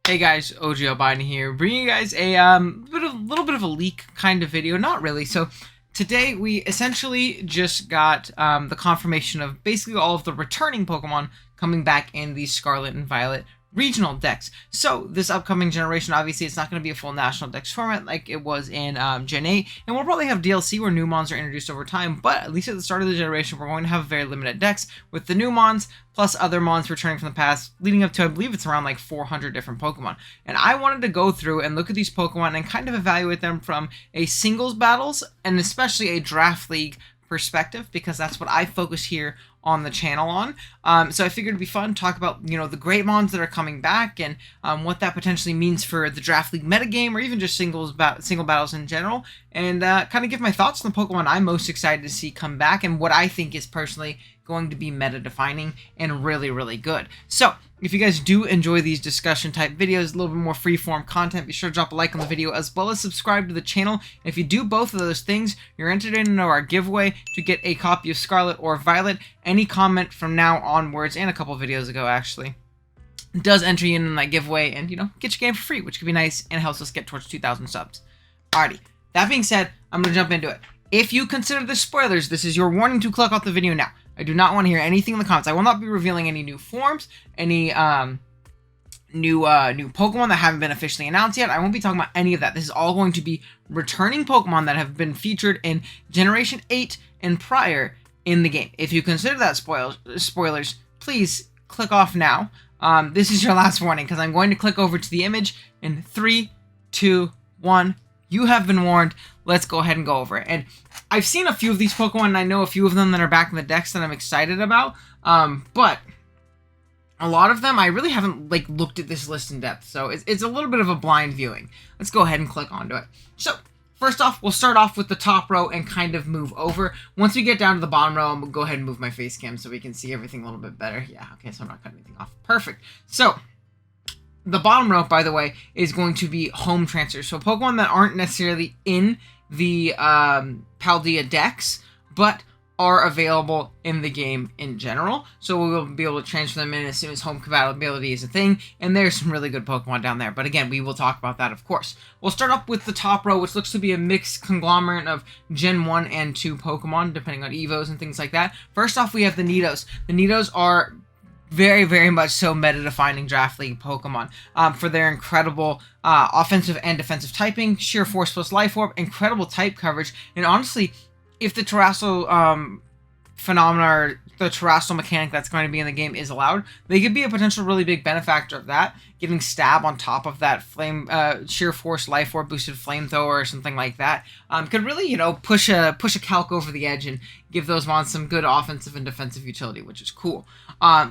Hey guys, OG Albino here, bringing you guys a little bit of a leak kind of video. Not really. So today we essentially just got the confirmation of basically all of the returning Pokemon coming back in the Scarlet and Violet regional decks. So this upcoming generation, obviously, it's not going to be a full national dex format like it was in Gen 8, and we'll probably have DLC where new mons are introduced over time, but at least at the start of the generation, we're going to have a very limited dex with the new mons plus other mons returning from the past, leading up to, I believe it's around like 400 different Pokemon. And I wanted to go through and look at these Pokemon and kind of evaluate them from a singles battles and especially a draft league perspective, because that's what I focus here on the channel on. So I figured it'd be fun to talk about, the great mons that are coming back and what that potentially means for the draft league metagame or even just single battles in general, and kind of give my thoughts on the Pokemon I'm most excited to see come back and what I think is personally going to be meta defining and really, really good. So if you guys do enjoy these discussion type videos, a little bit more freeform content, be sure to drop a like on the video as well as subscribe to the channel. And if you do both of those things, you're entered into our giveaway to get a copy of Scarlet or Violet. Any comment from now onwards, and a couple videos ago actually, does enter you in that giveaway and, get your game for free, which could be nice and helps us get towards 2,000 subs. Alrighty, that being said, I'm going to jump into it. If you consider this spoilers, this is your warning to click off the video now. I do not want to hear anything in the comments. I will not be revealing any new forms, any new Pokemon that haven't been officially announced yet. I won't be talking about any of that. This is all going to be returning Pokemon that have been featured in Generation 8 and prior in the game. If you consider that spoilers, please click off now. This is your last warning, because I'm going to click over to the image in 3, 2, 1. You have been warned. Let's go ahead and go over it. And I've seen a few of these Pokemon, and I know a few of them that are back in the decks that I'm excited about. But a lot of them, I really haven't looked at this list in depth. So it's a little bit of a blind viewing. Let's go ahead and click onto it. So first off, we'll start off with the top row and kind of move over. Once we get down to the bottom row, I'm going to go ahead and move my face cam so we can see everything a little bit better. Yeah, okay, so I'm not cutting anything off. Perfect. So the bottom row, by the way, is going to be home transfers. So Pokemon that aren't necessarily in the Paldea decks, but are available in the game in general. So we will be able to transfer them in as soon as home compatibility is a thing. And there's some really good Pokemon down there. But again, we will talk about that, of course. We'll start up with the top row, which looks to be a mixed conglomerate of Gen 1 and 2 Pokemon, depending on Evos and things like that. First off, we have the Nidos. The Nidos are very, very much so meta-defining draft league Pokemon for their incredible offensive and defensive typing, sheer force plus life orb, incredible type coverage, and honestly, if the terrestrial phenomena or the terrestrial mechanic that's going to be in the game is allowed, they could be a potential really big benefactor of that, giving stab on top of that flame sheer force life orb boosted flamethrower or something like that. Could really push a calc over the edge and give those mons some good offensive and defensive utility, which is cool.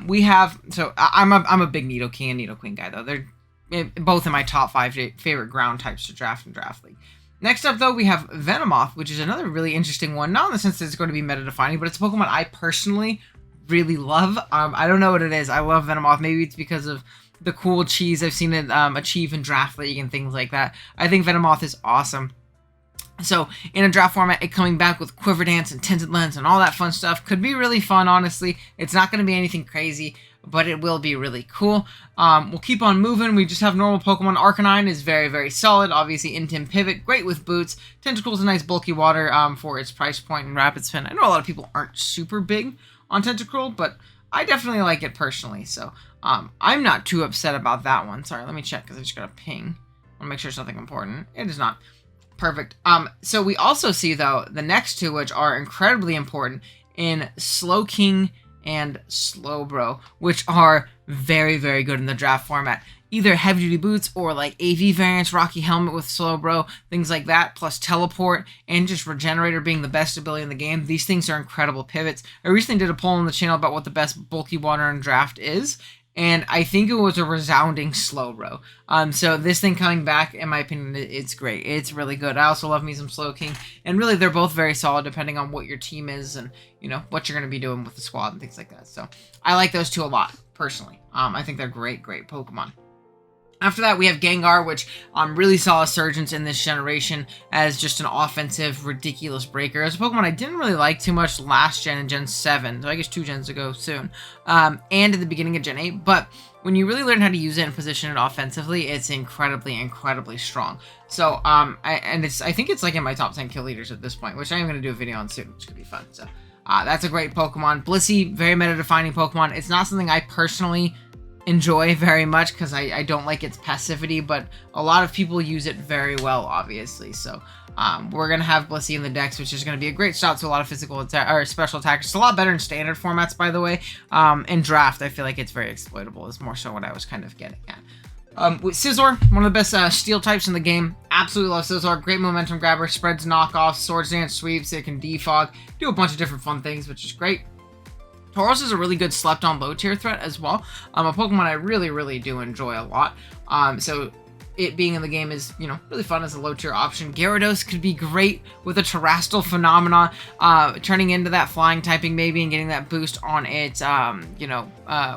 We have, so I'm a big Nido King and Nido Queen guy though. They're both in my top 5 favorite ground types to draft in Draft League. Next up, though, we have Venomoth, which is another really interesting one. Not in the sense that it's going to be meta-defining, but it's a Pokemon I personally really love. I don't know what it is. I love Venomoth. Maybe it's because of the cool cheese I've seen it achieve in Draft League and things like that. I think Venomoth is awesome. So, in a draft format, it coming back with Quiver Dance and Tinted Lens and all that fun stuff could be really fun, honestly. It's not going to be anything crazy, but it will be really cool. We'll keep on moving. We just have normal Pokemon. Arcanine is very, very solid. Obviously, Intim Pivot, great with boots. Tentacles, a nice bulky water for its price point and rapid spin. I know a lot of people aren't super big on Tentacruel, but I definitely like it personally. So, I'm not too upset about that one. Sorry, let me check because I just got a ping. I want to make sure it's nothing important. It is not. Perfect. So we also see, though, the next two, which are incredibly important in Slowking and Slowbro, which are very, very good in the draft format. Either heavy-duty boots or AV variants, Rocky Helmet with Slowbro, things like that, plus Teleport and just Regenerator being the best ability in the game. These things are incredible pivots. I recently did a poll on the channel about what the best bulky water in draft is, and I think it was a resounding Slowbro. So this thing coming back, in my opinion, it's great. It's really good. I also love me some Slowking, and really they're both very solid depending on what your team is and, what you're going to be doing with the squad and things like that. So I like those two a lot, personally. I think they're great, great Pokemon. After that, we have Gengar, which really saw a surgence in this generation as just an offensive, ridiculous breaker. As a Pokemon I didn't really like too much last gen and Gen 7, so I guess 2 gens ago soon, and at the beginning of Gen 8, but when you really learn how to use it and position it offensively, it's incredibly strong. So I think it's like in my top 10 kill leaders at this point, which I am going to do a video on soon, which could be fun. So that's a great Pokemon. Blissey, very meta defining Pokemon. It's not something I personally enjoy very much because I don't like its passivity, but a lot of people use it very well, obviously. So we're gonna have Blissey in the decks, which is gonna be a great shot to a lot of physical or special attackers. It's a lot better in standard formats, by the way. In draft, I feel like it's very exploitable. Is more so what I was kind of getting at. With Scissor, one of the best steel types in the game. Absolutely love Scissor. Great momentum grabber, spreads knockoffs, Swords Dance sweeps. It can defog, do a bunch of different fun things, which is great. Tauros is a really good slept-on low-tier threat as well. A Pokemon I really do enjoy a lot. So it being in the game is, you know, really fun as a low-tier option. Gyarados could be great with a Terrestrial Phenomena, turning into that flying typing maybe and getting that boost on its, you know,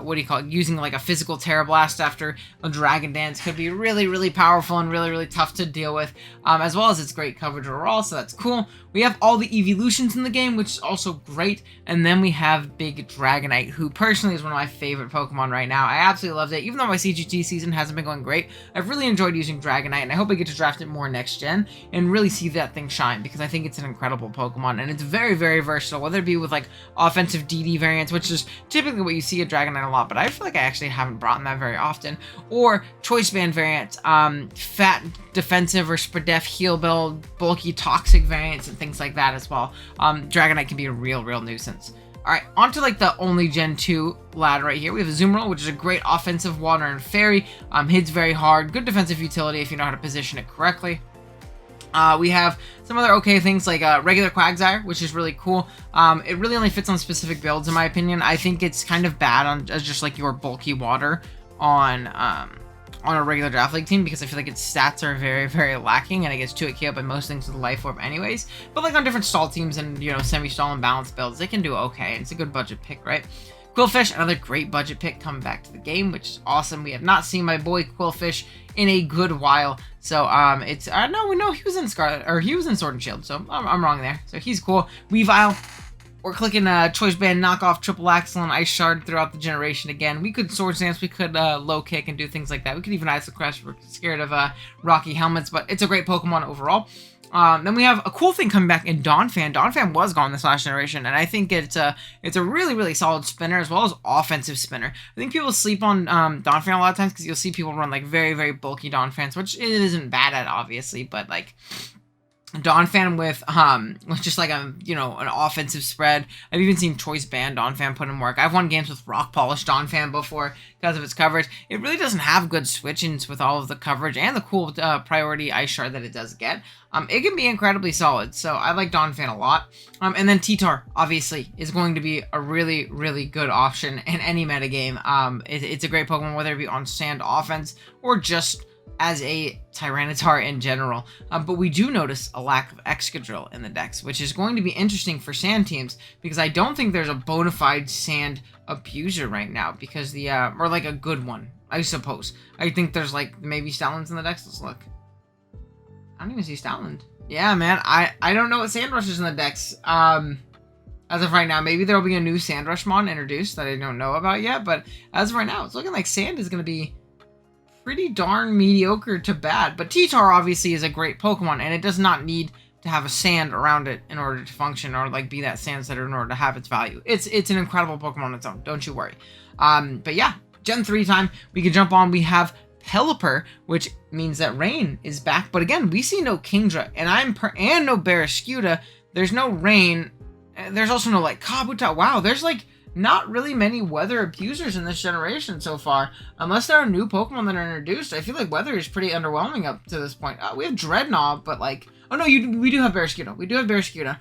what do you call it? Using like a physical Terra Blast after a Dragon Dance could be really powerful and really tough to deal with, as well as its great coverage overall, so that's cool. We have all the evolutions in the game, which is also great, and then we have Big Dragonite, who personally is one of my favorite Pokemon right now. I absolutely loved it. Even though my CGT season hasn't been going great, I've really enjoyed using Dragonite, and I hope I get to draft it more next gen and really see that thing shine, because I think it's an incredible Pokemon, and it's very versatile, whether it be with like offensive DD variants, which is typically what you see at Dragonite a lot, but I feel like I actually haven't brought in that very often, or choice band variants, fat defensive or Spadef heal build, bulky toxic variants, and things like that as well. Dragonite can be a real nuisance. Alright, on to like the only Gen 2 lad right here. We have Azumarill, which is a great offensive water and fairy. Hits very hard, good defensive utility if you know how to position it correctly. We have some other okay things like regular Quagsire, which is really cool. It really only fits on specific builds in my opinion. I think it's kind of bad on as just like your bulky water on a regular draft league team, because I feel like its stats are very lacking, and it gets 2-hit KO by most things with Life Orb anyways. But like on different stall teams and, you know, semi-stall and balanced builds, they can do okay. It's a good budget pick, right? Quillfish, another great budget pick coming back to the game, which is awesome. We have not seen my boy Quillfish in a good while. So it's no, we know he was in Scarlet, or he was in Sword and Shield, so I'm wrong there. So he's cool. Weavile, we're clicking Choice Band, Knockoff, Triple Axle, and Ice Shard throughout the generation again. We could Sword Dance, we could Low Kick and do things like that. We could even Ice Crash, we're scared of Rocky Helmets, but it's a great Pokemon overall. Then we have a cool thing coming back in Donphan. Donphan was gone this last generation, and I think it's a really solid spinner as well as offensive spinner. I think people sleep on Donphan a lot of times because you'll see people run like very bulky Donphans, which it isn't bad at obviously, but like Donphan with just like a, you know, an offensive spread. I've even seen Choice Band Donphan put in work. I've won games with Rock Polish Donphan before because of its coverage. It really doesn't have good switch-ins with all of the coverage and the cool priority Ice Shard that it does get. It can be incredibly solid, so I like Donphan a lot. And then T-Tar, obviously, is going to be a really good option in any metagame. It's a great Pokemon, whether it be on sand offense or just as a Tyranitar in general. But we do notice a lack of Excadrill in the decks, which is going to be interesting for sand teams, because I don't think there's a bona fide sand abuser right now, because the, or like a good one, I suppose. I think there's like maybe Stalins in the decks. Let's look. I don't even see Stalin. Yeah, man, I don't know what Sandrush is in the decks. As of right now, maybe there'll be a new Sandrush mon introduced that I don't know about yet, but as of right now, it's looking like Sand is going to be pretty darn mediocre to bad. But T-Tar obviously is a great Pokemon, and it does not need to have a sand around it in order to function, or like be that sand setter in order to have its value. It's an incredible Pokemon on its own, don't you worry. But yeah, Gen 3 time, we can jump on. We have Pelipper, which means that Rain is back, but again, we see no Kingdra, and no Barraskewda. There's no Rain. There's also no like Kabuto. Wow, there's like not really many weather abusers in this generation so far, unless there are new Pokemon that are introduced. I feel like weather is pretty underwhelming up to this point. We have Dreadnought, but like, oh no, we do have Barraskewda. We do have Barraskewda,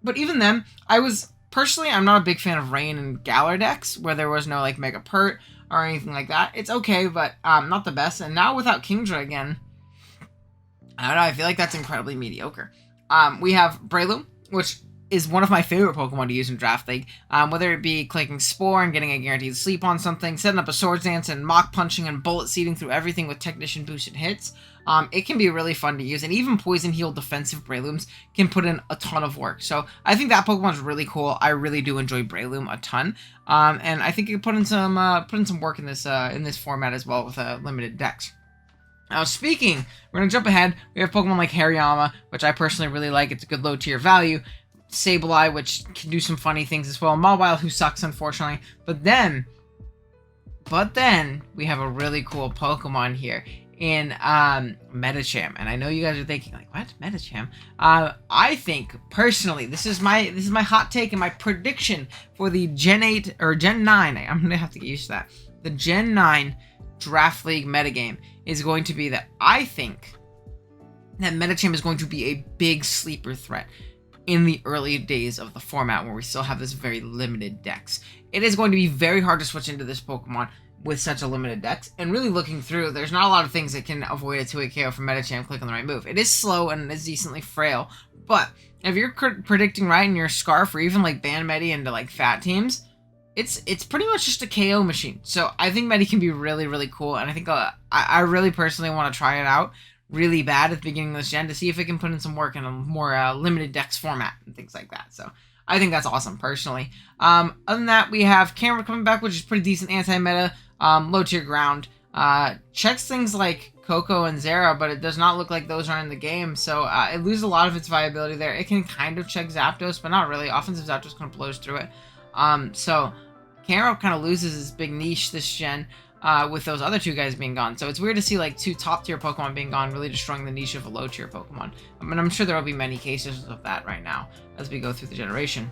but even then, I'm not a big fan of Rain and Galar decks where there was no like Mega Pert or anything like that. It's okay, but not the best. And now without Kingdra again, I don't know, I feel like that's incredibly mediocre. We have Breloom, which is one of my favorite Pokemon to use in Draft League. Whether it be clicking Spore and getting a guaranteed sleep on something, setting up a Swords Dance and Mock Punching and Bullet Seeding through everything with Technician boosted hits. It can be really fun to use, and even Poison Heal defensive Breloom can put in a ton of work. So I think that Pokemon's really cool. I really do enjoy Breloom a ton, and I think it can put in some work in this format as well with limited decks. Now, speaking, we're going to jump ahead. We have Pokemon like Hariyama, which I personally really like. It's a good low-tier value. Sableye, which can do some funny things as well. Mawile, who sucks, unfortunately. But then, we have a really cool Pokemon here in Medicham. And I know you guys are thinking, like, what? Medicham? I think, personally, this is my hot take and my prediction for the Gen 8, or Gen 9. I'm going to have to get used to that. The Gen 9 Draft League metagame is going to be that I think that Medicham is going to be a big sleeper threat in the early days of the format where we still have this very limited dex. It is going to be very hard to switch into this Pokemon with such a limited dex, and really looking through, there's not a lot of things that can avoid a 2-hit KO from Medicham. Click on the right move. It is slow and it is decently frail, but if you're predicting right in your Scarf or even like ban Medi into like fat teams, it's pretty much just a KO machine. So I think Medi can be really, really cool, and I think I really personally want to try it out really bad at the beginning of this gen to see if it can put in some work in a more limited dex format and things like that. So I think that's awesome, personally. Other than that, we have Camera coming back, which is pretty decent anti-meta, low-tier ground. Checks things like Coco and Zera, but it does not look like those are in the game, so it loses a lot of its viability there. It can kind of check Zapdos, but not really. Offensive Zapdos kind of blows through it. So Camera kind of loses its big niche this gen, with those other two guys being gone. So it's weird to see like two top-tier Pokemon being gone, really destroying the niche of a low-tier Pokemon. I mean, I'm sure there will be many cases of that right now as we go through the generation.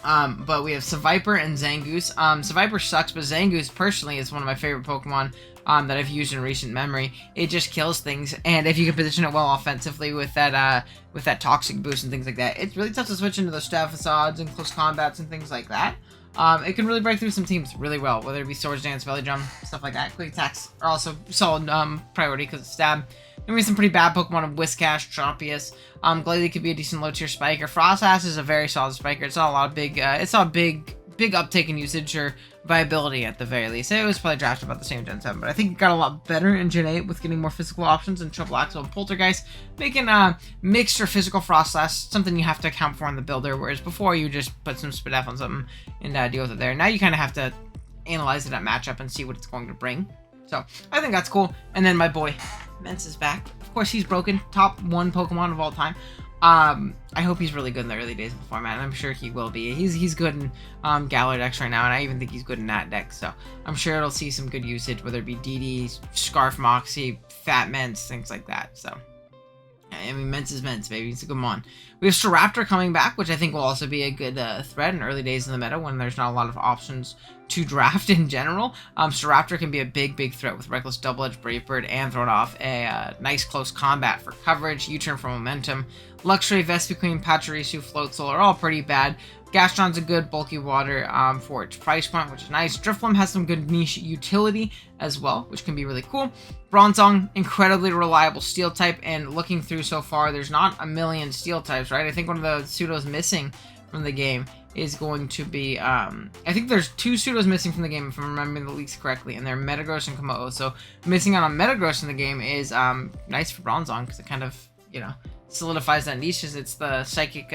But we have Seviper and Zangoose. Seviper sucks, but Zangoose personally is one of my favorite Pokemon that I've used in recent memory. It just kills things, and if you can position it well offensively with that toxic boost and things like that, it's really tough to switch into those staff facades and close combats and things like that. It can really break through some teams really well, whether it be Swords Dance, Belly Drum, stuff like that. Quick attacks are also solid priority because it's stab. Then we have some pretty bad Pokemon of Whiscash, Trampius. Glalie could be a decent low-tier spiker. Frostass is a very solid spiker. It's not a lot of big uptake in usage or viability at the very least. It was probably drafted about the same Gen 7, but I think it got a lot better in Gen 8 with getting more physical options and Triple Axle and Poltergeist, making mixed or physical Froslass something you have to account for in the builder, whereas before you just put some Spadef on something and deal with it there. Now you kind of have to analyze it at matchup and see what it's going to bring. So I think that's cool. And then my boy Mence is back. Of course, he's broken. Top 1 Pokemon of all time. I hope he's really good in the early days of the format, and I'm sure he will be. He's good in Galar decks right now, and I even think he's good in that deck, so I'm sure it'll see some good usage, whether it be DD, Scarf Moxie, Fat Mence, things like that. So I mean, Mence is Mence, baby. It's a good mon. We have Staraptor coming back, which I think will also be a good threat in early days in the meta when there's not a lot of options to draft in general. Staraptor can be a big threat with Reckless Double Edge, Brave Bird, and throwing off a nice close combat for coverage, U-turn for momentum. Luxray, Vespiquen, Pachirisu, Floatzel are all pretty bad. Gastron's a good bulky water for its price point, which is nice. Drifloon has some good niche utility as well, which can be really cool. Bronzong, incredibly reliable steel type, and looking through so far, there's not a million steel types, right? I think one of the pseudos missing from the game is going to be, I think there's 2 pseudos missing from the game, if I'm remembering the leaks correctly, and they're Metagross and Komodo. So missing out on Metagross in the game is nice for Bronzong, because it kind of, you know, solidifies that niche, as it's the psychic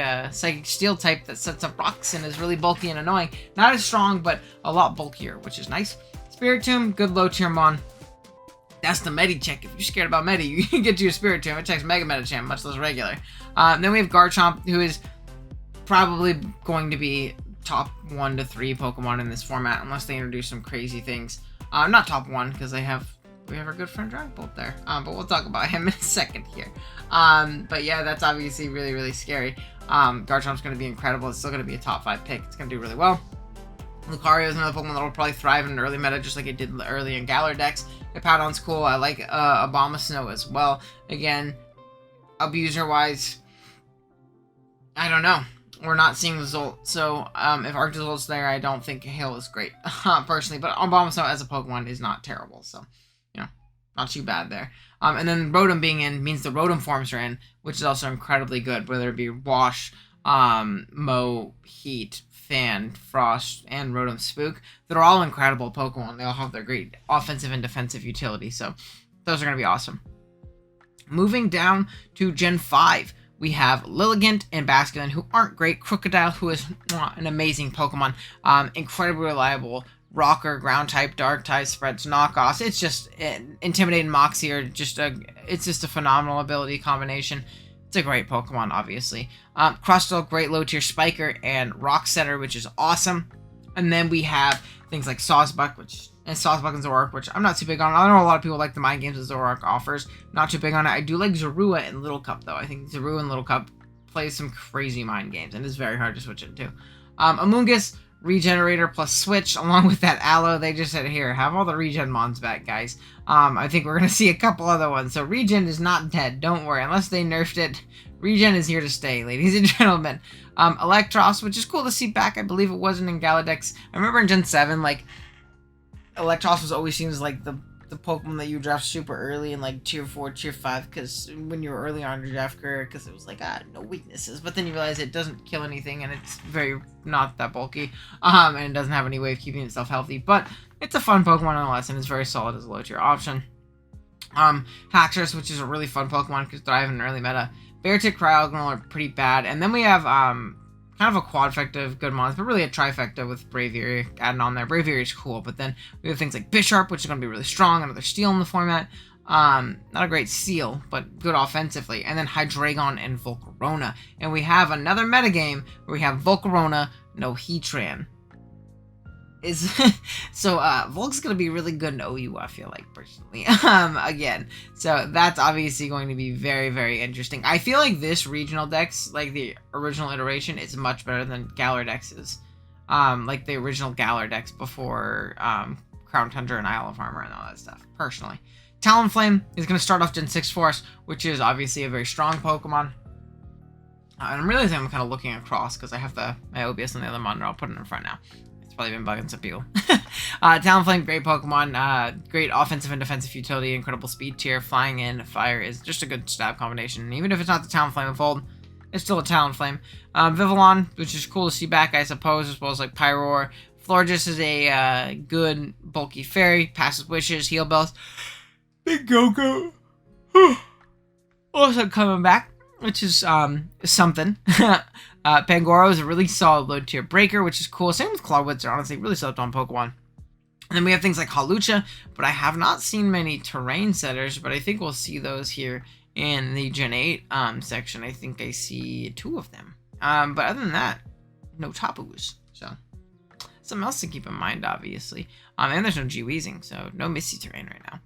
steel type that sets up rocks and is really bulky and annoying. Not as strong, but a lot bulkier, which is nice. Spiritomb, good low tier mon. That's the Medi check. If you're scared about Medi, you can get you a Spiritomb. It checks Mega Medicham, much less regular. Then we have Garchomp, who is probably going to be top 1 to 3 Pokemon in this format, unless they introduce some crazy things. Not top 1, because we have our good friend Dracapult there. But we'll talk about him in a second here. But yeah, that's obviously really scary. Garchomp's going to be incredible. It's still going to be a top 5 pick. It's going to do really well. Lucario is another Pokemon that will probably thrive in an early meta, just like it did early in Galar decks. Hippowdon's cool. I like Abomasnow as well. Again, abuser-wise, I don't know. We're not seeing results. So if Arctozol's there, I don't think Hail is great, personally. But Abomasnow as a Pokemon is not terrible. So, you know, not too bad there. And then Rotom being in means the Rotom forms are in, which is also incredibly good, whether it be Wash, Mo, Heat, Fan, Frost, and Rotom Spook. They're all incredible Pokemon. They all have their great offensive and defensive utility, so those are going to be awesome. Moving down to Gen 5, we have Lilligant and Basculin, who aren't great. Crocodile, who is an amazing Pokemon. Incredibly reliable. Rocker, ground type, dark type, spreads knockoffs. It's just Intimidating Moxie, or it's just a phenomenal ability combination. It's a great Pokemon, obviously. Crustle, great low tier Spiker, and Rock Setter, which is awesome. And then we have things like Sawsbuck, and Zoroark, which I'm not too big on. I know a lot of people like the mind games that Zoroark offers. Not too big on it. I do like Zorua and Little Cup, though. I think Zorua and Little Cup plays some crazy mind games, and it's very hard to switch into. Amoonguss, Regenerator plus Switch, along with that Aloe. They just said, here, have all the Regen Mons back, guys. I think we're going to see a couple other ones. So Regen is not dead, don't worry. Unless they nerfed it, Regen is here to stay, ladies and gentlemen. Electros, which is cool to see back. I believe it wasn't in Galadex. I remember in Gen 7, like, Electros was always seen as, like, the Pokemon that you draft super early in, like, Tier 4, Tier 5, because when you were early on your draft career, because it was like, no weaknesses. But then you realize it doesn't kill anything, and it's very not that bulky, and it doesn't have any way of keeping itself healthy. But it's a fun Pokemon nonetheless, and it's very solid as a low-tier option. Haxorus, which is a really fun Pokemon, because thrive in early meta. Beartic, Cryogonal are pretty bad, and then we have, kind of a quadfecta of good mons, but really a trifecta with Braviary added on there. Braviary is cool, but then we have things like Bisharp, which is going to be really strong, another steel in the format. Not a great steel, but good offensively. And then Hydreigon and Volcarona. And we have another metagame where we have Volcarona, no Heatran. So Volk's gonna be really good in OU, I feel like, personally. Again, so that's obviously going to be very, very interesting. I feel like this regional dex, like the original iteration, is much better than Galar dexes. Like the original Galar dex before Crown Tundra and Isle of Armor and all that stuff, personally. Talonflame is going to start off Gen 6 for us, which is obviously a very strong Pokemon. And I'm realizing I'm kind of looking across because I have my OBS on the other monitor. I'll put it in front now. Probably been bugging some people. Talonflame, great Pokemon, great offensive and defensive utility, incredible speed tier, flying in, fire is just a good stab combination. And even if it's not the Talonflame Evolved, it's still a Talonflame. Vivillon, which is cool to see back, I suppose, as well as like Pyroar. Florges is a good bulky fairy, passes wishes, heal bells. Big Go-Go. Also coming back, which is something. Pangoro is a really solid low tier breaker, which is cool. Same with Clawwitz, are honestly really solid on Pokemon. And then we have things like Hawlucha, but I have not seen many terrain setters, but I think we'll see those here in the Gen 8 section. I think I see 2 of them. But other than that, no Tapus. So something else to keep in mind, obviously. And there's no G-Weezing, so no Misty terrain right now.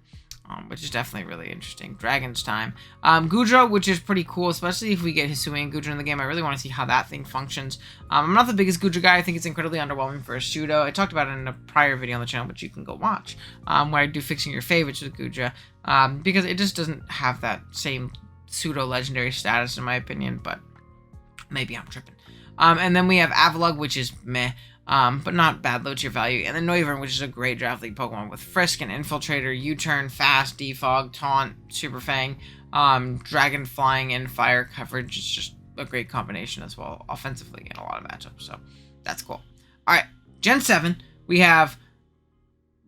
Which is definitely really interesting. Dragon's time. Goodra, which is pretty cool, especially if we get Hisui and Goodra in the game. I really want to see how that thing functions. I'm not the biggest Goodra guy. I think it's incredibly underwhelming for a pseudo. I talked about it in a prior video on the channel, which you can go watch, where I do fixing your favorites with Goodra, because it just doesn't have that same pseudo legendary status in my opinion, but maybe I'm tripping. And then we have Avalugg, which is meh. But not bad low tier value. And then Noivern, which is a great draft league Pokemon with Frisk and Infiltrator, U-Turn, Fast, Defog, Taunt, Super Fang, Dragon Flying, and Fire coverage. It's just a great combination as well, offensively in a lot of matchups. So that's cool. Alright, Gen 7, we have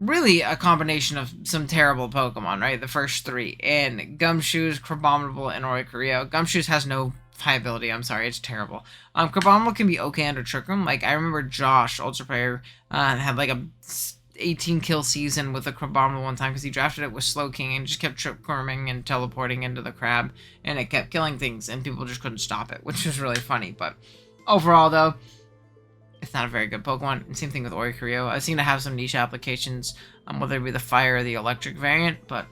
really a combination of some terrible Pokemon, right? The first 3. And Gumshoos, Crabominable, and Oricorio. Gumshoos has no high ability, I'm sorry, it's terrible. Crabominable can be okay under Trick Room. Like, I remember Josh, Ultra Player, had like a 18 kill season with a Crabominable one time because he drafted it with Slowking and just kept Trick Rooming and teleporting into the crab, and it kept killing things, and people just couldn't stop it, which was really funny. But overall, though, it's not a very good Pokemon. And same thing with Oricorio. I've seen it have some niche applications, whether it be the fire or the electric variant, but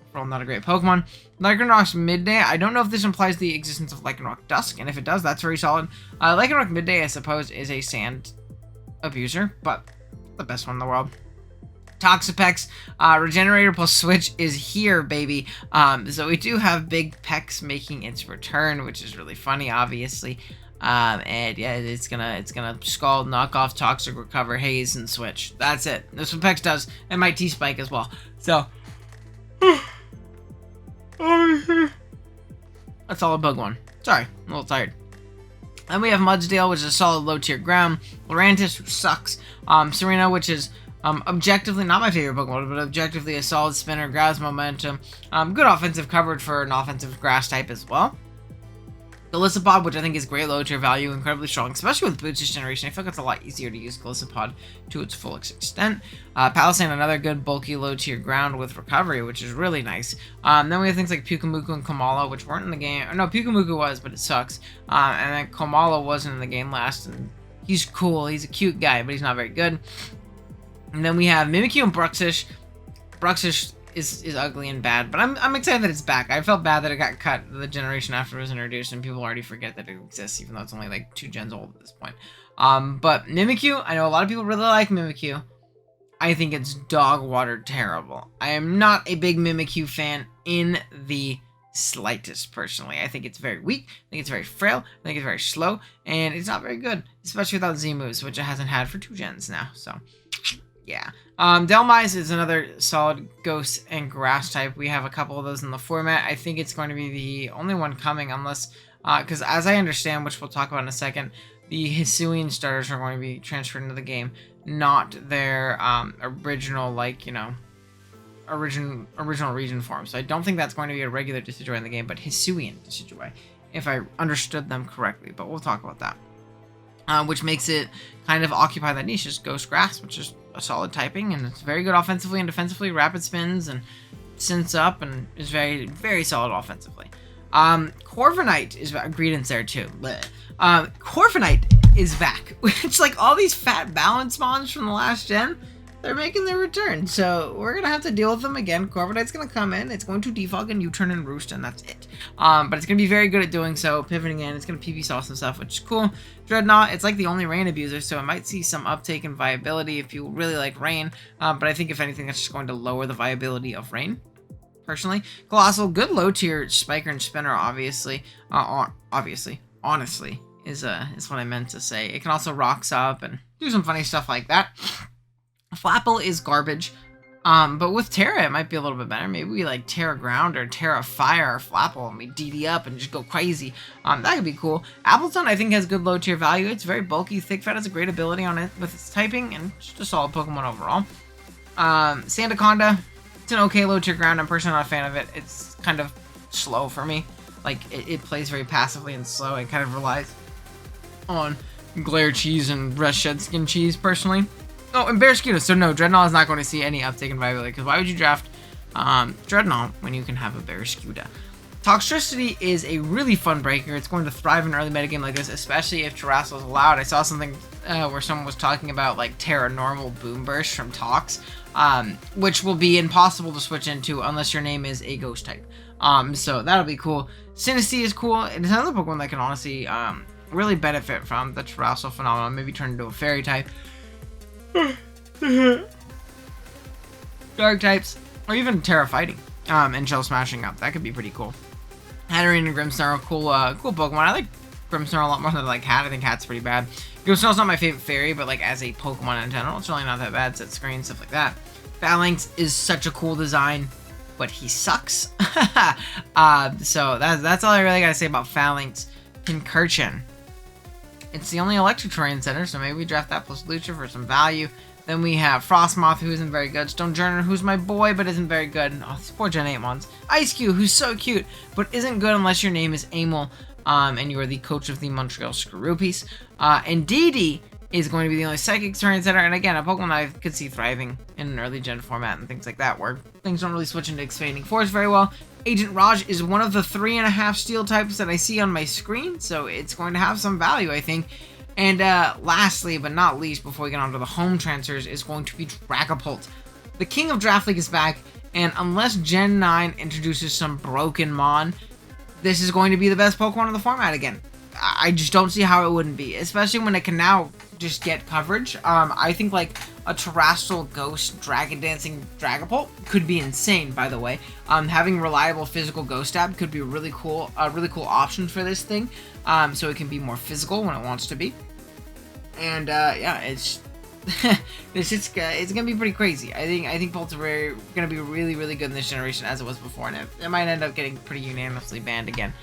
overall not a great Pokemon. Lycanroc Midday, I don't know if this implies the existence of Lycanroc Dusk, and if it does, that's very solid. Lycanroc Midday, I suppose, is a sand abuser, but the best one in the world. Toxapex, Regenerator plus Switch is here, baby. So we do have Big Pex making its return, which is really funny, obviously. And yeah, it's gonna Scald, knock off Toxic, recover, haze, and switch. That's it. That's what Pex does, and my T-Spike as well. So that's all a bug one. Sorry, I'm a little tired. Then we have Mudsdale, which is a solid low-tier ground. Lurantis, who sucks. Serena, which is objectively not my favorite Pokemon, but objectively a solid spinner, grabs momentum. Good offensive coverage for an offensive grass type as well. Golisopod, which I think is great low-tier value, incredibly strong, especially with Boots this generation. I feel like it's a lot easier to use Golisopod to its full extent. Palisade, another good bulky low-tier ground with recovery, which is really nice. Then we have things like Pyukumuku and Komala, which weren't in the game. Or no, Pyukumuku was, but it sucks. And then Komala wasn't in the game last, and he's cool. He's a cute guy, but he's not very good. And then we have Mimikyu and Bruxish. Bruxish is ugly and bad, but I'm excited that it's back. I felt bad that it got cut the generation after it was introduced, and people already forget that it exists, even though it's only like 2 gens old at this point. But Mimikyu, I know a lot of people really like Mimikyu. I think it's dog water terrible. I am not a big Mimikyu fan in the slightest, personally. I think it's very weak, I think it's very frail, I think it's very slow, and it's not very good, especially without Z-moves, which it hasn't had for 2 gens now, so yeah. Delmise is another solid ghost and grass type. We have a couple of those in the format. I think it's going to be the only one coming unless, because as I understand, which we'll talk about in a second, the Hisuian starters are going to be transferred into the game, not their original, like, you know, original region form. So I don't think that's going to be a regular Decidueye in the game, but Hisuian Decidueye, if I understood them correctly. But we'll talk about that. Which makes it kind of occupy that niche, is Ghost Grass, which is a solid typing, and it's very good offensively and defensively, rapid spins, and synths up, and is very, very solid offensively. Corvinite is back. Greedent's there too. Corvinite is back, which, like, all these fat balance mons from the last gen, they're making their return, so we're gonna have to deal with them again. Corviknite's gonna come in, it's going to defog and U-turn and roost, and that's it. But it's gonna be very good at doing so, pivoting in, it's gonna PB sauce and stuff, which is cool. Dreadnought, it's like the only rain abuser, so it might see some uptake and viability if you really like rain, but I think if anything, that's just going to lower the viability of rain, personally. Colossal, good low tier spiker and spinner, obviously. Honestly, is what I meant to say. It can also rocks up and do some funny stuff like that. Flapple is garbage, but with Terra it might be a little bit better. Maybe we like Terra Ground or Terra Fire or Flapple and we DD up and just go crazy. That could be cool. Appleton I think has good low tier value. It's very bulky. Thick Fat has a great ability on it with its typing and just a solid Pokemon overall. Sandaconda, it's an okay low tier ground. I'm personally not a fan of it. It's kind of slow for me. Like it plays very passively and slow. It kind of relies on Glare Cheese and Rest Shed Skin Cheese personally. Oh, and Barraskewda. So no, Dreadnought is not going to see any uptake in viability, because why would you draft Dreadnought when you can have a Barraskewda? Toxtricity is a really fun breaker. It's going to thrive in an early metagame like this, especially if Terrassil is allowed. I saw something where someone was talking about like Terra Normal Boom Burst from Tox, which will be impossible to switch into unless your name is a ghost type. So that'll be cool. Sinistea is cool. It's another Pokemon that can honestly really benefit from the Terrassil phenomenon. Maybe turn into a fairy type. Dark types, or even Terra Fighting, and Shell Smashing up. That could be pretty cool. Hatterene and Grimmsnarl, cool Pokemon. I like Grimmsnarl a lot more than I like Hat. I think Hat's pretty bad. Grimmsnarl's not my favorite fairy, but like as a Pokemon in general, it's really not that bad. Set screen, stuff like that. Phalanx is such a cool design, but he sucks. So that's all I really gotta say about Phalanx. Pincurchin. It's the only electric terrain center, so maybe we draft that plus Lucha for some value. Then we have Frostmoth, who isn't very good. Stonejourner, who's my boy, but isn't very good. Oh, these poor Gen 8 mons. Ice-Cube, who's so cute, but isn't good unless your name is Amel, and you are the coach of the Montreal Screwpies. And Didi is going to be the only Psychic terrain center, and again, a Pokemon I could see thriving in an early gen format and things like that, where things don't really switch into Expanding Force very well. Agent Raj is one of the 3.5 steel types that I see on my screen, so it's going to have some value, I think. And lastly, but not least, before we get on to the home transfers, is going to be Dracapult. The King of Draft League is back, and unless Gen 9 introduces some broken Mon, this is going to be the best Pokemon in the format again. I just don't see how it wouldn't be, especially when it can now just get coverage. I think like a Terrestrial Ghost Dragon Dancing Dragapult could be insane, by the way. Having reliable physical Ghost Stab could be a really cool option for this thing, so it can be more physical when it wants to be. And yeah, it's it's gonna be pretty crazy. I think Pult's gonna be really good in this generation as it was before, and it might end up getting pretty unanimously banned again.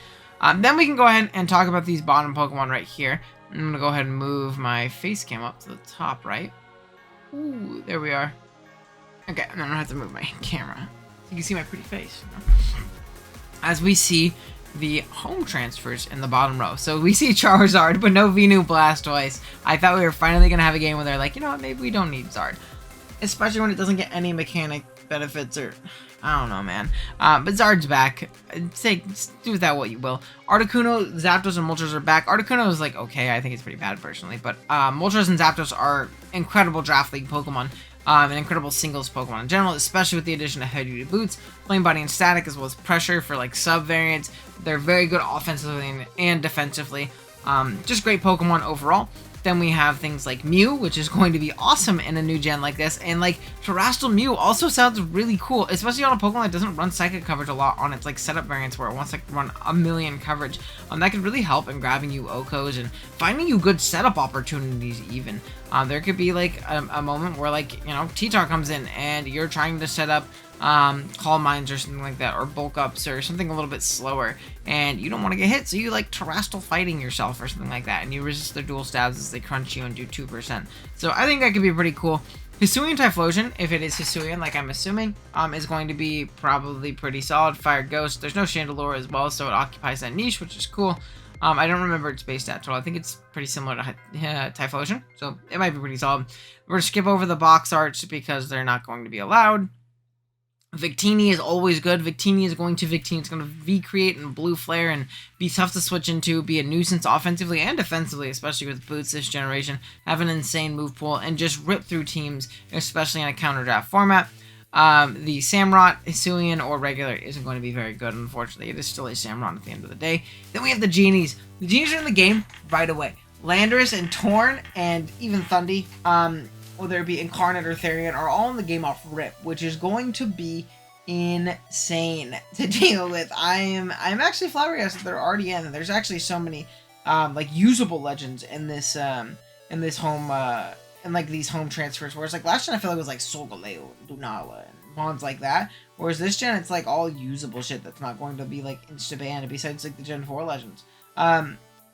Then we can go ahead and talk about these bottom Pokemon right here. I'm going to go ahead and move my face cam up to the top right. Ooh, there we are. Okay, and then I don't have to move my camera. So you can see my pretty face. As we see the home transfers in the bottom row. So we see Charizard, but no Venu Blastoise. I thought we were finally going to have a game where they're like, you know what, maybe we don't need Zard. Especially when it doesn't get any mechanic benefits or... I don't know, man. But Zard's back. Say, do with that what you will. Articuno, Zapdos, and Moltres are back. Articuno is like, okay, I think it's pretty bad personally. But Moltres and Zapdos are incredible Draft League Pokemon. And incredible singles Pokemon in general, especially with the addition of Heavy Duty Boots, Flame Body and Static, as well as Pressure for like sub-variants. They're very good offensively and defensively. Just great Pokemon overall. Then we have things like Mew, which is going to be awesome in a new gen like this. And like Terrestrial Mew also sounds really cool, especially on a Pokemon that doesn't run Psychic coverage a lot on its like setup variants where it wants to run a million coverage. That could really help in grabbing you Okos and finding you good setup opportunities even. There could be like a moment where like, you know, T-Tar comes in and you're trying to set up Calm Minds or something like that, or Bulk Ups or something a little bit slower, and you don't want to get hit, so you like Terrestrial Fighting yourself or something like that, and you resist their dual stabs as they crunch you and do 2%. So I think that could be pretty cool. Hisuian Typhlosion, if it is Hisuian, like I'm assuming, is going to be probably pretty solid. Fire Ghost, there's no Chandelure as well, so it occupies that niche, which is cool. I don't remember its base stat total. I think it's pretty similar to Typhlosion, so it might be pretty solid. We're going to skip over the box arts because they're not going to be allowed. Victini is always good. Victini is going to Victini. It's going to V-Create and Blue Flare and be tough to switch into, be a nuisance offensively and defensively, especially with Boots this generation. Have an insane move pool and just rip through teams, especially in a counter draft format. The Samurott, Hisuian, or regular isn't going to be very good, unfortunately. It is still a Samurott at the end of the day. Then we have the Genies. The Genies are in the game right away. Landorus and Torn and even Thundy, whether it be Incarnate or Therian, are all in the game off rip, which is going to be insane to deal with. I'm actually flabbergasted that they're already in. There's actually so many like usable legends in this home in like these home transfers. Whereas like last gen I feel like it was like Solgaleo, Lunala, and ones like that. Whereas this gen it's like all usable shit that's not going to be like insta banned besides like the Gen 4 legends.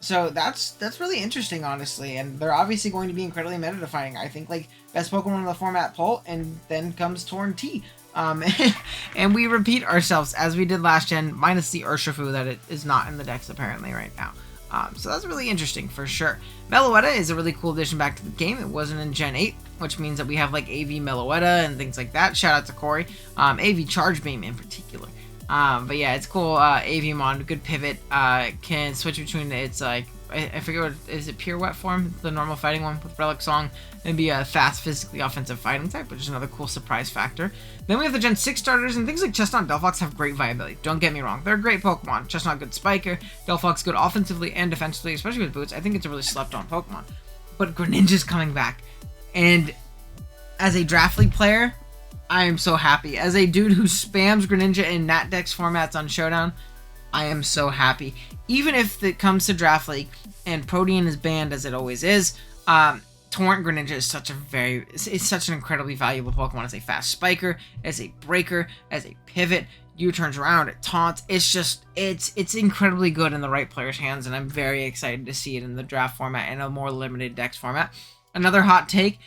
So that's really interesting, honestly, and they're obviously going to be incredibly meta defining. I think like best Pokemon in the format Pult, and then comes Torn T. And we repeat ourselves as we did last gen, minus the Urshifu that it is not in the decks apparently right now. So that's really interesting for sure. Meloetta is a really cool addition back to the game. It wasn't in Gen 8, which means that we have like AV Meloetta and things like that. Shout out to Corey. AV Charge Beam in particular. But yeah, it's cool. Aviamon, good pivot. Can switch between its like I forget what is it, pure wet form, the normal fighting one with Relic Song, and be a fast, physically offensive fighting type, which is another cool surprise factor. Then we have the Gen 6 starters, and things like Chestnut and Delphox have great viability. Don't get me wrong, they're great Pokemon. Chestnut good spiker, Delphox good offensively and defensively, especially with Boots. I think it's a really slept-on Pokemon. But Greninja's coming back, and as a Draft League player, I am so happy. As a dude who spams Greninja in Nat Dex formats on Showdown, I am so happy. Even if it comes to Draft League and Protean is banned as it always is, Torrent Greninja is such an incredibly valuable Pokemon as a fast spiker, as a breaker, as a pivot. U-turns around, it taunts. It's incredibly good in the right player's hands, and I'm very excited to see it in the draft format and a more limited Dex format. Another hot take.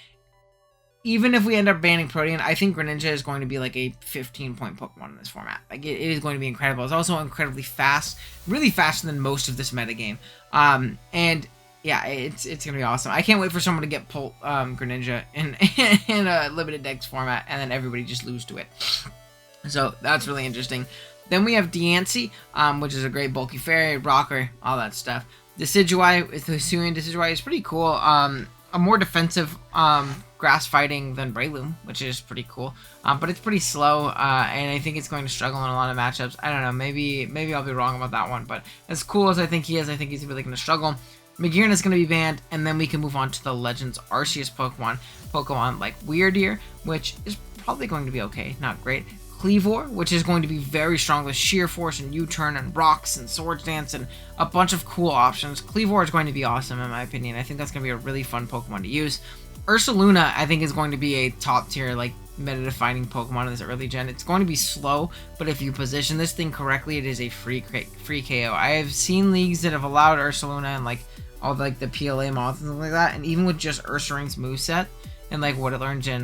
Even if we end up banning Protean, I think Greninja is going to be like a 15-point Pokemon in this format. Like it is going to be incredible. It's also incredibly fast, really faster than most of this metagame. And yeah, it's gonna be awesome. I can't wait for someone to get Greninja in a limited Dex format, and then everybody just lose to it. So that's really interesting. Then we have Diancie, which is a great bulky fairy, rocker, all that stuff. Decidueye, the Hisuian Decidueye is pretty cool. A more defensive grass fighting than Breloom, which is pretty cool. But it's pretty slow, and I think it's going to struggle in a lot of matchups. I don't know, maybe I'll be wrong about that one, but as cool as I think he is, I think he's really going to struggle. Magearna is going to be banned, and then we can move on to the Legends Arceus Pokemon like Weirdeer, which is probably going to be okay, not great. Cleavor, which is going to be very strong with Sheer Force and U-Turn and Rocks and Swords Dance and a bunch of cool options. Cleavor is going to be awesome in my opinion. I think that's going to be a really fun Pokemon to use. Ursaluna, I think, is going to be a top tier, like, meta-defining Pokemon in this early gen. It's going to be slow, but if you position this thing correctly, it is a free KO. I have seen leagues that have allowed Ursaluna and like all like the PLA mods and stuff like that, and even with just Ursaring's moveset and like what it learns in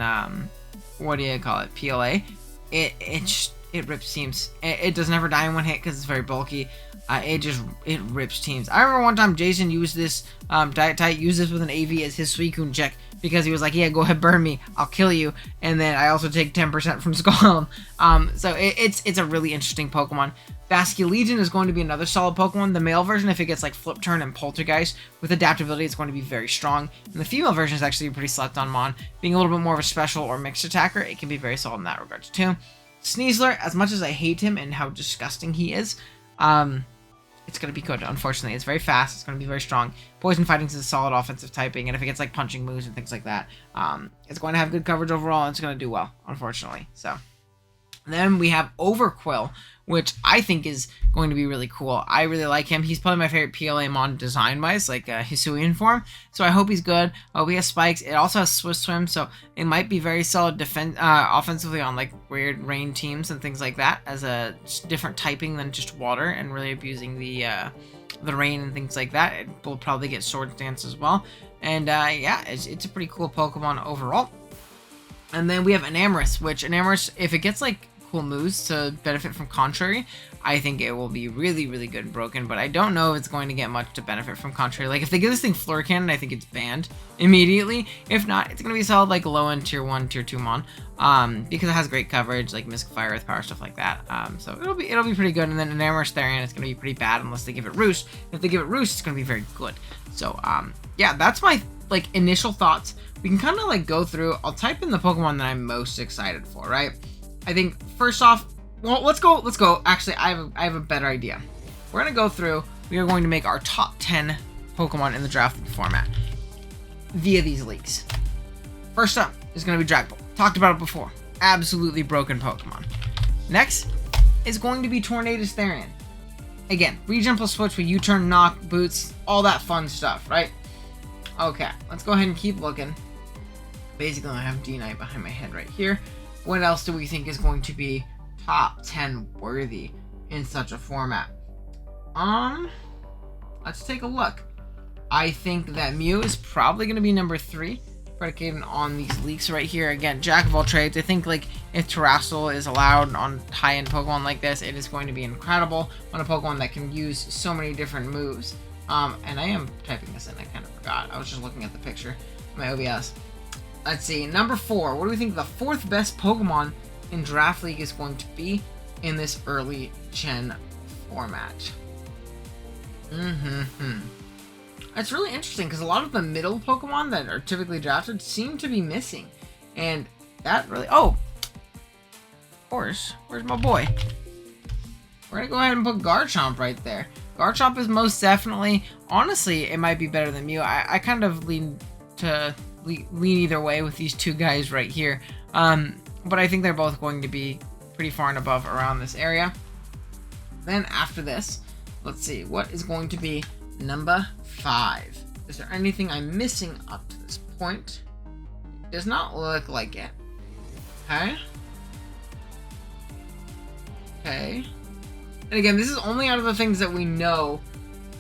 what do you call it, PLA, it rips teams. It does never die in one hit because it's very bulky. It rips teams. I remember one time Jason used this, Diet Tight used this with an AV as his Suicune check because he was like, yeah, go ahead, burn me, I'll kill you, and then I also take 10% from Skull. So it's a really interesting Pokemon. Basculegion is going to be another solid Pokemon. The male version, if it gets like Flip Turn and Poltergeist with adaptability, it's going to be very strong. And the female version is actually pretty slept on Mon. Being a little bit more of a special or mixed attacker, it can be very solid in that regard too. Sneezler, as much as I hate him and how disgusting he is, it's going to be good, unfortunately. It's very fast. It's going to be very strong. Poison Fighting is a solid offensive typing, and if it gets like punching moves and things like that, it's going to have good coverage overall, and it's going to do well, unfortunately. So then we have Overquill, which I think is going to be really cool. I really like him. He's probably my favorite PLA mon design-wise, like Hisuian form. So I hope he's good. We have spikes. It also has Swift Swim, so it might be very solid offensively on like weird rain teams and things like that, as a different typing than just water, and really abusing the rain and things like that. It will probably get Sword Dance as well. And yeah, it's a pretty cool Pokemon overall. And then we have Enamorous, which Enamorous, if it gets like cool moves to benefit from Contrary, I think it will be really, really good and broken, but I don't know if it's going to get much to benefit from Contrary. Like, if they give this thing Fleur Cannon, I think it's banned immediately. If not, it's going to be solid, like, low-end Tier 1, Tier 2 Mon, because it has great coverage, like Mystic Fire, Earth Power, stuff like that. So it'll be pretty good, and then Enamorous Therian is going to be pretty bad unless they give it Roost. If they give it Roost, it's going to be very good. So, yeah, that's my, like, initial thoughts. We can kind of, like, go through. I'll type in the Pokemon that I'm most excited for, right? I think, first off, well, let's go. Actually, I have a better idea. We're going to go through. We are going to make our top 10 Pokemon in the draft format via these leagues. First up is going to be Dracapult. Talked about it before. Absolutely broken Pokemon. Next is going to be Tornadus Therian. Again, regen plus switch with U-turn, knock, boots, all that fun stuff, right? Okay, let's go ahead and keep looking. Basically, I have D-Knight behind my head right here. What else do we think is going to be top 10 worthy in such a format? Let's take a look. I think that Mew is probably going to be number 3, predicated on these leaks right here. Again, jack of all trades. I think, like, if Terrastal is allowed on high-end Pokemon like this, it is going to be incredible on a Pokemon that can use so many different moves. And I am typing this in. I kind of forgot. I was just looking at the picture. My OBS. Let's see, number 4. What do we think the 4th best Pokemon in Draft League is going to be in this early gen format? That's really interesting, because a lot of the middle Pokemon that are typically drafted seem to be missing. And that really... Oh! Of course. Where's my boy? We're going to go ahead and put Garchomp right there. Garchomp is most definitely... Honestly, it might be better than Mew. I kind of lean either way with these two guys right here, but I think they're both going to be pretty far and above around this area. Then after this, let's see, what is going to be number 5? Is there anything I'm missing up to this point? It does not look like it. Okay. And again, this is only out of the things that we know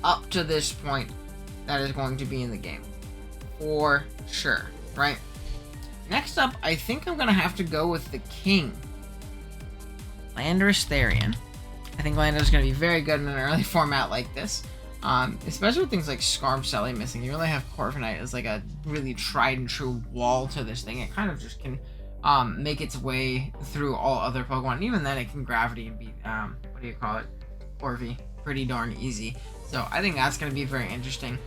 up to this point that is going to be in the game. For sure, right? Next up, I think I'm going to have to go with the King. Landorus Therian. I think Landorus is going to be very good in an early format like this. Especially with things like Scarlet missing. You really have Corvinite as like a really tried and true wall to this thing. It kind of just can make its way through all other Pokemon. Even then, it can Gravity and beat, what do you call it? Corvi. Pretty darn easy. So I think that's going to be very interesting.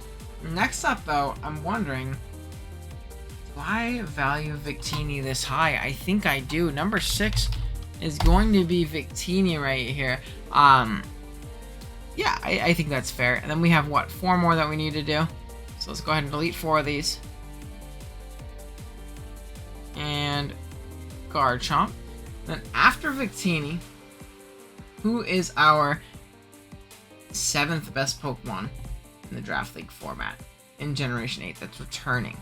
Next up, though, I'm wondering, do I value Victini this high? I think I do. Number 6 is going to be Victini right here. Yeah, I think that's fair. And then we have, what, 4 more that we need to do? So let's go ahead and delete 4 of these. And Garchomp. Then after Victini, who is our 7th best Pokemon in the Draft League format in Generation 8 that's returning?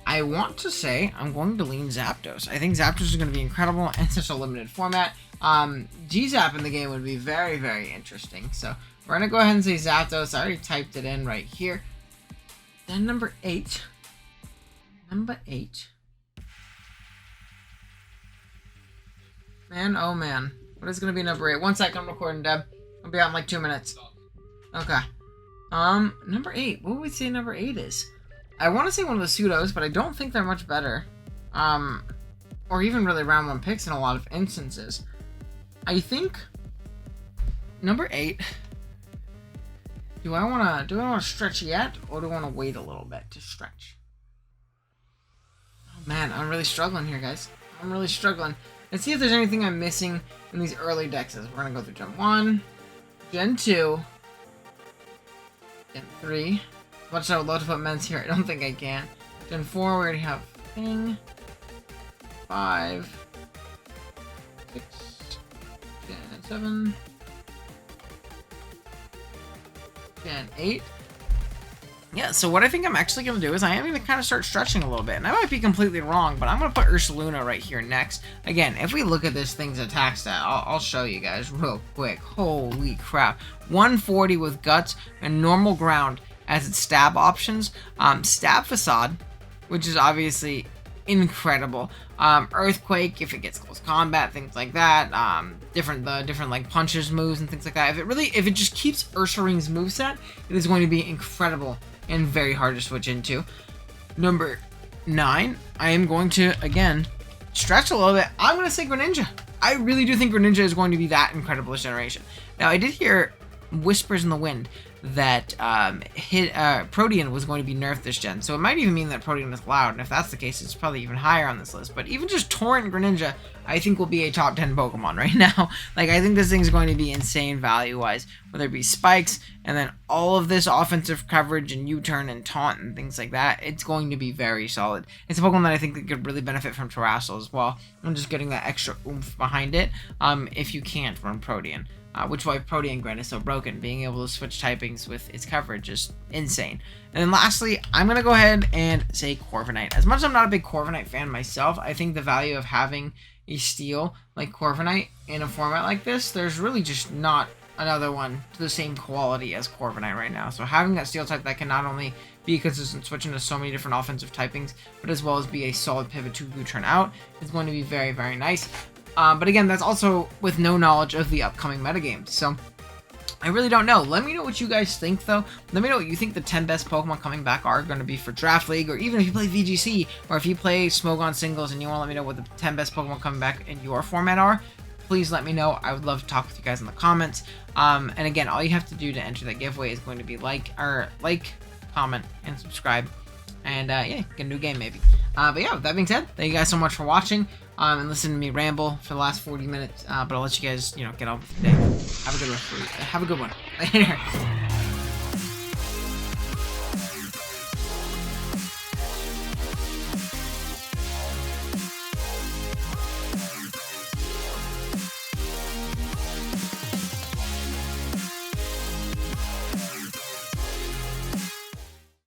I want to say I'm going to lean Zapdos. I think Zapdos is going to be incredible in such a limited format. G-Zap in the game would be very, very interesting. So we're going to go ahead and say Zapdos. I already typed it in right here. Then number 8. Number 8. Man, oh man. What is going to be number 8? 1 second, I'm recording, Deb. I'll be out in like 2 minutes. Okay. Number 8. What would we say number 8 is? I want to say one of the pseudos, but I don't think they're much better. Or even really round 1 picks in a lot of instances. I think number 8. Do I want to stretch yet, or do I want to wait a little bit to stretch? Oh man, I'm really struggling here, guys. I'm really struggling. Let's see if there's anything I'm missing in these early dexes. We're gonna go through Gen 1, Gen 2, Gen 3. As much as I would love to put Men's here, I don't think I can. Gen 4, we already have Thing. 5, 6, Gen 7, Gen 8. Yeah, so what I think I'm actually going to do is I am going to kind of start stretching a little bit. And I might be completely wrong, but I'm going to put Ursaluna right here next. Again, if we look at this thing's attack stat, I'll show you guys real quick. Holy crap. 140 with Guts and Normal Ground as its stab options. Stab Facade, which is obviously incredible. Earthquake if it gets close combat, things like that. Different like punches, moves, and things like that. If it just keeps Ursaring's moveset, it is going to be incredible and very hard to switch into. Number 9, I am going to again stretch a little bit. I'm going to say Greninja. I really do think Greninja is going to be that incredible this generation. Now I did hear whispers in the wind that Protean was going to be nerfed this gen, so it might even mean that Protean is loud, and if that's the case, it's probably even higher on this list. But even just Torrent Greninja, I think will be a top 10 Pokemon right now. Like, I think this thing's going to be insane value-wise, whether it be spikes, and then all of this offensive coverage, and U-turn, and taunt, and things like that. It's going to be very solid. It's a Pokemon that I think that could really benefit from Terrassil as well, and just getting that extra oomph behind it, if you can't run Protean. Which is why Protean Gren is so broken. Being able to switch typings with its coverage is insane. And then lastly, I'm going to go ahead and say Corviknight. As much as I'm not a big Corviknight fan myself, I think the value of having a steel like Corviknight in a format like this, there's really just not another one to the same quality as Corviknight right now. So having that steel type that can not only be consistent switching to so many different offensive typings, but as well as be a solid pivot to U-turn out is going to be very, very nice. But again, that's also with no knowledge of the upcoming metagame. So, I really don't know. Let me know what you guys think, though. Let me know what you think the 10 best Pokemon coming back are going to be for Draft League, or even if you play VGC, or if you play Smogon Singles and you want to let me know what the 10 best Pokemon coming back in your format are. Please let me know. I would love to talk with you guys in the comments. And again, all you have to do to enter that giveaway is going to be like, comment, and subscribe. And yeah, get a new game maybe. But yeah, with that being said, thank you guys so much for watching. And listen to me ramble for the last 40 minutes. But I'll let you guys, get on with the day. Have a good one. Later.